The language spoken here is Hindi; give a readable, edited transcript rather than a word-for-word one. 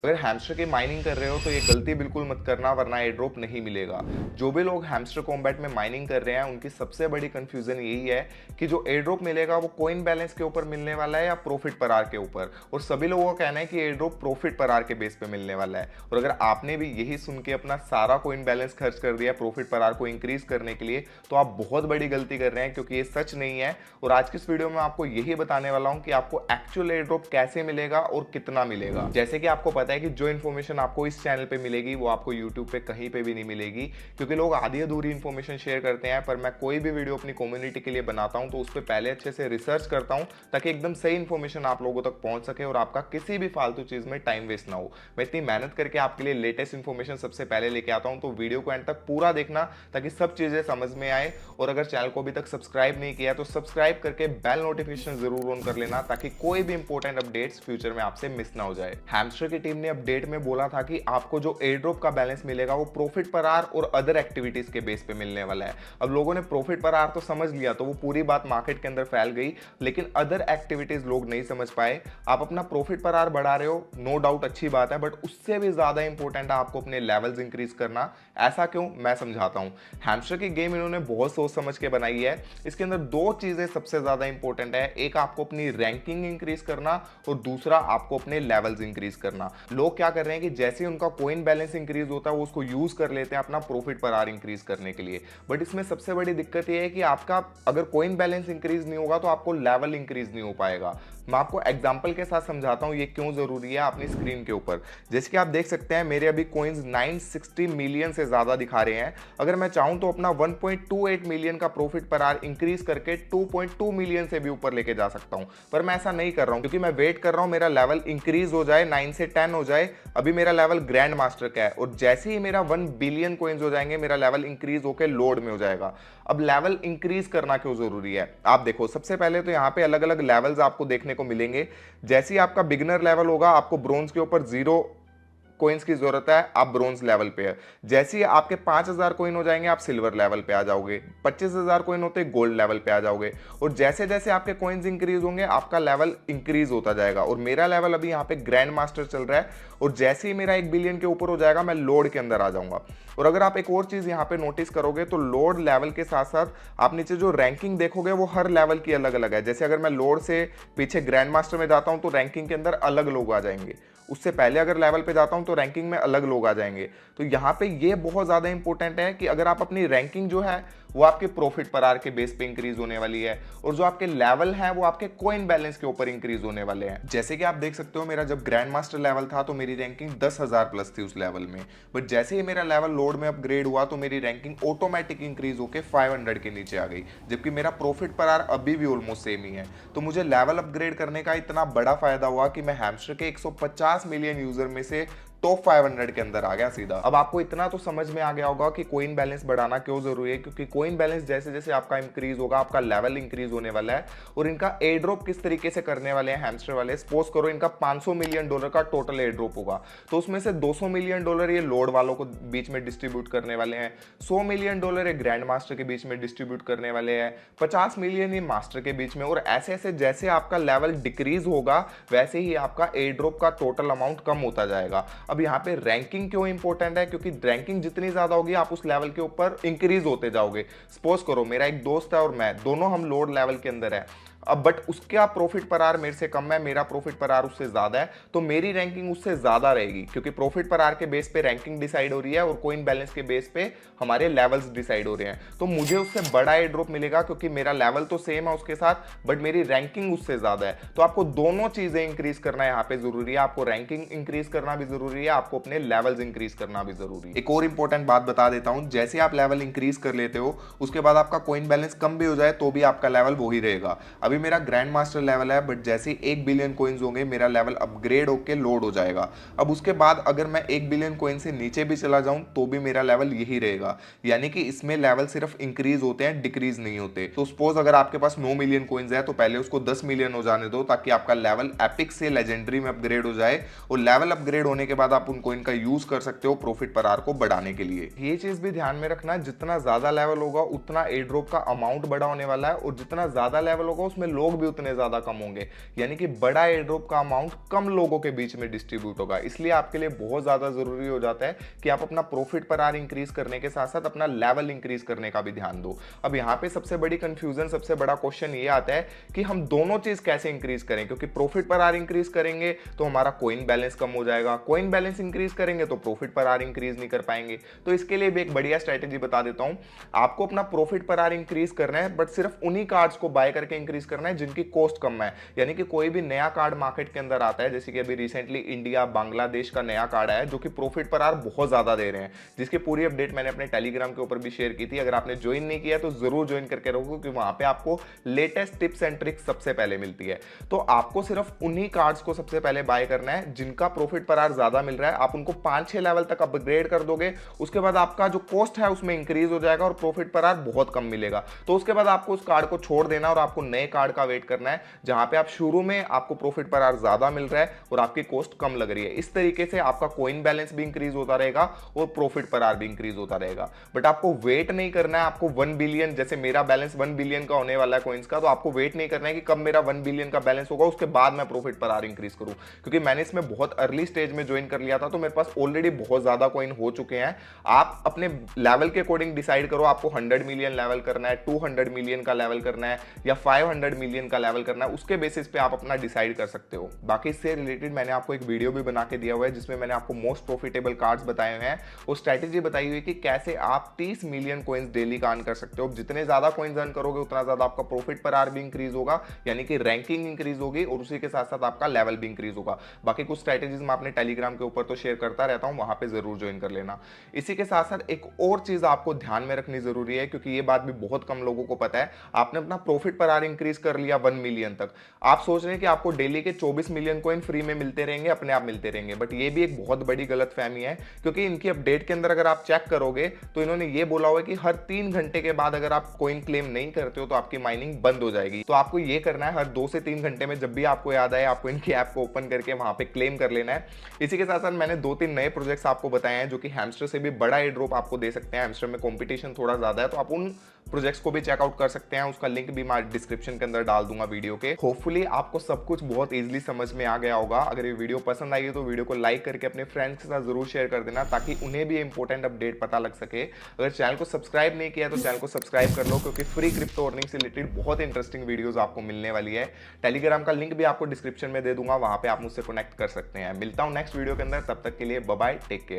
अगर हैमस्टर की माइनिंग कर रहे हो तो ये गलती बिल्कुल मत करना, वरना एयर ड्रॉप नहीं मिलेगा। जो भी लोग हैमस्टर कॉम्बैट में माइनिंग कर रहे हैं उनकी सबसे बड़ी कंफ्यूजन यही है कि जो एयर ड्रॉप मिलेगा वो कॉइन बैलेंस के ऊपर मिलने वाला है या प्रॉफिट पर आर के ऊपर। और सभी लोगों का कहना है कि एयर ड्रॉप प्रॉफिट पर आर के बेस पे मिलने वाला है। और अगर आपने भी यही सुन के अपना सारा कॉइन बैलेंस खर्च कर दिया प्रॉफिट पर आर को इंक्रीज करने के लिए, तो आप बहुत बड़ी गलती कर रहे हैं, क्योंकि ये सच नहीं है। और आज की इस वीडियो में आपको यही बताने वाला हूं कि आपको एक्चुअल एयर ड्रॉप कैसे मिलेगा और कितना मिलेगा। जैसे कि आपको पता है कि जो इन्फॉर्मेशन आपको इस चैनल पे मिलेगी वो आपको YouTube पे कहीं पे भी नहीं मिलेगी, क्योंकि लोग आधी अधूरी इन्फॉर्मेशन शेयर करते हैं। पर मैं कोई भी वीडियो अपनी कम्युनिटी के लिए बनाता हूं तो उस पर पहले अच्छे से रिसर्च करता हूं, ताकि एकदम सही इन्फॉर्मेशन आप लोगों तक पहुंच सके और आपका किसी भी फालतू चीज में टाइम वेस्ट ना हो। मैं इतनी मेहनत करके आपके लिए लेटेस्ट इन्फॉर्मेशन सबसे पहले लेके आता हूं, तो वीडियो को एंड तक पूरा देखना ताकि सब चीजें समझ में आए। और अगर चैनल को अभी तक सब्सक्राइब नहीं किया तो सब्सक्राइब करके बेल नोटिफिकेशन जरूर ऑन कर लेना, ताकि कोई भी इंपॉर्टेंट अपडेट्स फ्यूचर में आपसे मिस ना हो जाए। हैमस्टर की टीम ने अपडेट में बोला था कि आपको जो एयर ड्रॉप का बैलेंस मिलेगा वो प्रॉफिट पर आर और अदर एक्टिविटीज के बेस पे मिलने वाला है। अब लोगों ने प्रॉफिट पर आर तो समझ लिया, तो वो पूरी बात मार्केट के अंदर फैल गई, लेकिन अदर एक्टिविटीज लोग नहीं समझ पाए। आप अपना प्रॉफिट पर आर बढ़ा रहे हो, नो डाउट अच्छी बात है, बट उससे भी ज्यादा इंपॉर्टेंट है आपको अपने लेवल्स इंक्रीज करना। ऐसा क्यों, मैं समझाता हूं। हैमस्टर की गेम इन्होंने बहुत सोच समझ के बनाई है। इसके अंदर दो चीजें सबसे ज्यादा इंपॉर्टेंट है, एक आपको अपनी रैंकिंग इंक्रीज करना और दूसरा आपको अपने लेवल्स इंक्रीज करना। लोग क्या कर रहे हैं कि जैसे उनका कॉइन बैलेंस इंक्रीज होता है वो उसको यूज कर लेते हैं अपना प्रॉफिट पर आर इंक्रीज करने के लिए। बट इसमें सबसे बड़ी दिक्कत ये है कि आपका अगर कॉइन बैलेंस इंक्रीज नहीं होगा तो आपको लेवल इंक्रीज नहीं हो पाएगा। मैं आपको एग्जांपल के साथ समझाता हूं ये क्यों जरूरी है अपनी स्क्रीन के ऊपर। जैसे कि आप देख सकते हैं मेरे अभी कॉइन्स 960 मिलियन से ज्यादा दिखा रहे हैं। अगर मैं चाहूं तो अपना 1.28 मिलियन का प्रॉफिट पर आर इंक्रीज करके 2.2 मिलियन से भी ऊपर लेके जा सकता हूं, पर मैं ऐसा नहीं कर रहा हूं, क्योंकि मैं वेट कर रहा हूं मेरा लेवल इंक्रीज हो जाए, 9 से 10 हो जाए। अभी मेरा लेवल ग्रैंड मास्टर का है और जैसे ही मेरा 1 बिलियन कॉइन्स हो जाएंगे मेरा लेवल इंक्रीज होकर लोड में हो जाएगा। अब लेवल इंक्रीज करना क्यों जरूरी है, आप देखो। सबसे पहले तो यहाँ पे अलग अलग लेवल्स आपको देखने को मिलेंगे। जैसे ही आपका बिगिनर लेवल होगा आपको ब्रोंज के ऊपर 0 कोइंस की जरूरत है, आप ब्रोंज लेवल पे है। जैसे ही आपके 5000 कोइन हो जाएंगे आप सिल्वर लेवल पे आ जाओगे, 25000 कोइन होते गोल्ड लेवल पे आ जाओगे। और जैसे जैसे आपके कोइंस इंक्रीज होंगे आपका लेवल इंक्रीज होता जाएगा। और मेरा लेवल अभी यहाँ पे ग्रैंड मास्टर चल रहा है, और जैसे ही मेरा 1 बिलियन के ऊपर हो जाएगा मैं लोड के अंदर आ जाऊंगा। और अगर आप एक और चीज यहाँ पे नोटिस करोगे तो लोड लेवल के साथ साथ आप नीचे जो रैंकिंग देखोगे वो हर लेवल की अलग अलग है। जैसे अगर मैं लोड से पीछे ग्रैंड मास्टर में जाता हूं तो रैंकिंग के अंदर अलग लोग आ जाएंगे, उससे पहले अगर लेवल पे जाता हूं तो रैंकिंग में अलग लोग आ जाएंगे। तो यहाँ पे ये बहुत ज्यादा इंपॉर्टेंट है कि अगर आप अपनी रैंकिंग जो है वो आपके प्रॉफिट पर आर के बेस पे इंक्रीज होने वाली है, और जो आपके लेवल है वो आपके कॉइन बैलेंस के ऊपर इंक्रीज होने वाले हैं। जैसे कि आप देख सकते हो मेरा जब ग्रैंड मास्टर लेवल था तो मेरी रैंकिंग 10,000 प्लस थी उस लेवल में, बट जैसे ही मेरा लेवल लोड में अपग्रेड हुआ तो मेरी रैंकिंग ऑटोमेटिक इंक्रीज होकर 500 के नीचे आ गई, जबकि मेरा प्रॉफिट पर आर अभी भी ऑलमोस्ट सेम ही है। तो मुझे लेवल अपग्रेड करने का इतना बड़ा फायदा हुआ कि मैं हैमस्टर के 150 मिलियन यूजर में से टॉप 500 के अंदर आ गया सीधा। अब आपको इतना तो समझ में आ गया होगा कि कॉइन बैलेंस बढ़ाना क्यों जरूरी है, क्योंकि कॉइन बैलेंस जैसे जैसे आपका इंक्रीज होगा आपका लेवल इंक्रीज होने वाला है। और इनका एयर ड्रॉप किस तरीके से करने वाले हैं हैमस्टर वाले, सपोज करो इनका $500 मिलियन का टोटल एयर ड्रॉप होगा, तो उसमें से $200 मिलियन ये लोड वालों को बीच में डिस्ट्रीब्यूट करने वाले हैं, $100 मिलियन ये ग्रैंड मास्टर के बीच में डिस्ट्रीब्यूट करने वाले हैं, 50 मिलियन ये मास्टर के बीच में। और ऐसे ऐसे जैसे आपका लेवल डिक्रीज होगा वैसे ही आपका एयर ड्रॉप का टोटल अमाउंट कम होता जाएगा। अब यहाँ पे रैंकिंग क्यों इंपॉर्टेंट है, क्योंकि रैंकिंग जितनी ज्यादा होगी आप उस लेवल के ऊपर इंक्रीज होते जाओगे। सपोज करो मेरा एक दोस्त है और मैं दोनों हम लोड लेवल के अंदर है, अब बट उसका प्रॉफिट पर आर मेरे से कम है, मेरा प्रॉफिट पर आर उससे ज्यादा है, तो मेरी रैंकिंग उससे ज्यादा रहेगी, क्योंकि प्रॉफिट पर आर के बेस पे रैंकिंग डिसाइड हो रही है और कॉइन बैलेंस के बेस पे हमारे लेवल्स डिसाइड हो रहे हैं। तो मुझे उससे बड़ा एयर ड्रॉप मिलेगा, क्योंकि मेरा लेवल तो सेम है उसके साथ बट मेरी रैंकिंग उससे ज्यादा है। तो आपको दोनों चीजें इंक्रीज करना यहाँ पे जरूरी है, आपको रैंकिंग इंक्रीज करना भी जरूरी है, आपको अपने लेवल्स इंक्रीज करना भी जरूरी है। एक और इंपॉर्टेंट बात बता देता हूं, जैसे आप लेवल इंक्रीज कर लेते हो उसके बाद आपका कॉइन बैलेंस कम भी हो जाए तो भी आपका लेवल वही रहेगा। अभी मेरा ग्रैंड मास्टर लेवल है, बट जैसे 1 बिलियन कॉइन्स होंगे मेरा लेवल अपग्रेड होकर लोड हो जाएगा। अब उसके बाद अगर मैं 1 बिलियन कॉइन से नीचे भी चला जाऊं तो भी मेरा लेवल यही रहेगा, यानी कि इसमें लेवल सिर्फ इंक्रीज होते हैं, डिक्रीज नहीं होते। तो सपोज अगर आपके पास 9 मिलियन कॉइन्स है तो पहले उसको 10 मिलियन हो जाने दो, ताकि आपका लेवल एपिक से लेजेंडरी में अपग्रेड हो जाए, और लेवल अपग्रेड होने के बाद आप उन कॉइन का यूज कर सकते हो प्रॉफिट पर आर को बढ़ाने के लिए। ये चीज भी ध्यान में रखना, जितना ज्यादा लेवल होगा उतना एयर ड्रॉप का अमाउंट बड़ा होने वाला है, और जितना ज्यादा लेवल होगा उसमें लोग भी उतने ज्यादा कम होंगे, यानी कि बड़ा एयर ड्रॉप का अमाउंट कम लोगों के बीच में डिस्ट्रीब्यूट होगा। इसलिए आपके लिए बहुत ज्यादा जरूरी हो जाता है कि आप अपना प्रॉफिट पर आवर इंक्रीज करने के साथ साथ अपना लेवल इंक्रीज करने का भी ध्यान दो। अब यहाँ पे सबसे बड़ी कंफ्यूजन, सबसे बड़ा क्वेश्चन ये आता है कि हम दोनों चीज कैसे इंक्रीज करें, क्योंकि प्रॉफिट पर आवर इंक्रीज करेंगे तो हमारा कॉइन बैलेंस कम हो जाएगा, कॉइन बैलेंस इंक्रीज करेंगे तो प्रॉफिट पर आवर इंक्रीज नहीं कर पाएंगे। तो इसके लिए भी एक बढ़िया स्ट्रेटेजी बता देता हूं। आपको अपना प्रॉफिट पर आवर इंक्रीज करना है, बट सिर्फ उन्हीं कार्ड्स को बाय करके इंक्रीज करना है जिनकी कॉस्ट कम है। यानी कि कोई भी नया कार्ड मार्केट के अंदर आता है, जैसे कि अभी रिसेंटली इंडिया बांग्लादेश का नया कार्ड आया जो कि प्रॉफिट पर आवर बहुत ज्यादा दे रहे हैं, जिसकी पूरी अपडेट मैंने अपने टेलीग्राम के ऊपर भी शेयर की थी। अगर आपने ज्वाइन नहीं किया तो जरूर ज्वाइन करके रखो, क्योंकि वहां पे आपको लेटेस्ट टिप्स एंड ट्रिक्स सबसे पहले मिलती है। तो आपको सिर्फ उन्हीं कार्ड्स को सबसे पहले बाय करना है जिनका प्रॉफिट पर आवर ज्यादा मिल रहा है। आप उनको 5-6 लेवल तक अपग्रेड कर दोगे, उसके बाद आपका जो कॉस्ट है उसमें इंक्रीज हो जाएगा और प्रॉफिट पर आवर बहुत कम मिलेगा। तो उसके बाद आपको उस कार्ड को छोड़ देना और आपको नए कार्ड का वेट करना है, जहां पे आप शुरू में आपको प्रॉफिट पर आवर ज्यादा मिल रहा है और आपकी कॉस्ट कम लग रही है। इस तरीके से आपका कॉइन बैलेंस भी इंक्रीज होता रहेगा और प्रॉफिट पर आवर भी इंक्रीज होता रहेगा। बट आपको वेट नहीं करना है। आपको 1 बिलियन, जैसे मेरा बैलेंस 1 बिलियन का होने वाला है कॉइन्स का, तो आपको वेट नहीं करना है कि कब मेरा 1 बिलियन का बैलेंस होगा उसके बाद मैं प्रॉफिट पर आवर इंक्रीज करूं, क्योंकि मैंने इसमें बहुत अर्ली स्टेज में ज्वाइन कर लिया था, तो मेरे पास ऑलरेडी बहुत ज्यादा कॉइन हो चुके हैं। आप अपने लेवल के अकॉर्डिंग डिसाइड करो, आपको 100 मिलियन लेवल करना है, 200 मिलियन का लेवल करना है या 500 मिलियन का लेवल करना है, उसके बेसिस पे आप अपना डिसाइड कर सकते हो। बाकी इससे रिलेटेड मैंने आपको एक वीडियो भी बना के दिया हुआ है, जिसमें मैंने आपको मोस्ट प्रॉफिटेबल कार्ड्स बताए हुए हैं और स्ट्रेटेजी बताई हुई है कि कैसे आप 30 मिलियन कॉइन्स डेली का अर्न कर सकते हो। जितने ज्यादा कॉइन्स अर्न करोगे उतना ज्यादा आपका प्रॉफिट पर आवर भी इंक्रीज होगा, यानी कि रैंकिंग इंक्रीज होगी और उसी के साथ साथ आपका लेवल भी इंक्रीज होगा। बाकी कुछ स्ट्रेटेजीज मैं अपने टेलीग्राम के ऊपर तो शेयर करता रहता हूं, वहां पे जरूर ज्वाइन कर लेना। इसी के साथ साथ एक और चीज आपको ध्यान में रखनी जरूरी है, क्योंकि ये बात भी बहुत कम लोगों को पता है। आपने अपना प्रॉफिट पर आवर इंक्रीज कर लिया 1 मिलियन तक, आप सोच रहे हैं कि आपको डेली के 24 मिलियन कॉइन फ्री में मिलते रहेंगे, अपने आप मिलते रहेंगे, बट ये भी एक बहुत बड़ी गलतफहमी है। क्योंकि इनकी अपडेट के अंदर अगर आप चेक करोगे तो इन्होंने ये बोला हुआ है कि हर 3 घंटे के बाद अगर आप कॉइन क्लेम नहीं करते हो तो आपकी माइनिंग बंद हो जाएगी। तो आपको ये करना है, हर 2 से 3 घंटे में जब भी आपको याद आए आपको इनकी ऐप को ओपन करके वहां पे क्लेम कर लेना है। इसी के साथ साथ मैंने 2-3 नए प्रोजेक्ट्स आपको बताए हैं जो कि हैमस्टर से भी बड़ा एयर ड्रॉप आपको दे सकते हैं। हैमस्टर में कंपटीशन थोड़ा ज्यादा है, तो आप उन प्रोजेक्ट्स को भी चेकआउट कर सकते हैं। उसका लिंक भी मैं डिस्क्रिप्शन के अंदर डाल दूंगा वीडियो के। होपफुली आपको सब कुछ बहुत इजीली समझ में आ गया होगा। अगर ये वीडियो पसंद आई है तो वीडियो को लाइक करके अपने फ्रेंड्स के साथ जरूर शेयर कर देना, ताकि उन्हें भी इंपॉर्टेंट अपडेट पता लग सके। अगर चैनल को सब्सक्राइब नहीं किया तो चैनल को सब्सक्राइब कर लो, क्योंकि फ्री क्रिप्टो अर्निंग से रिलेटेड बहुत इंटरेस्टिंग वीडियोस आपको मिलने वाली है। टेलीग्राम का लिंक भी आपको डिस्क्रिप्शन में दे दूंगा, वहां पे आप मुझसे कनेक्ट कर सकते हैं। मिलता हूं नेक्स्ट वीडियो के अंदर, तब तक के लिए बाय बाय, टेक केयर।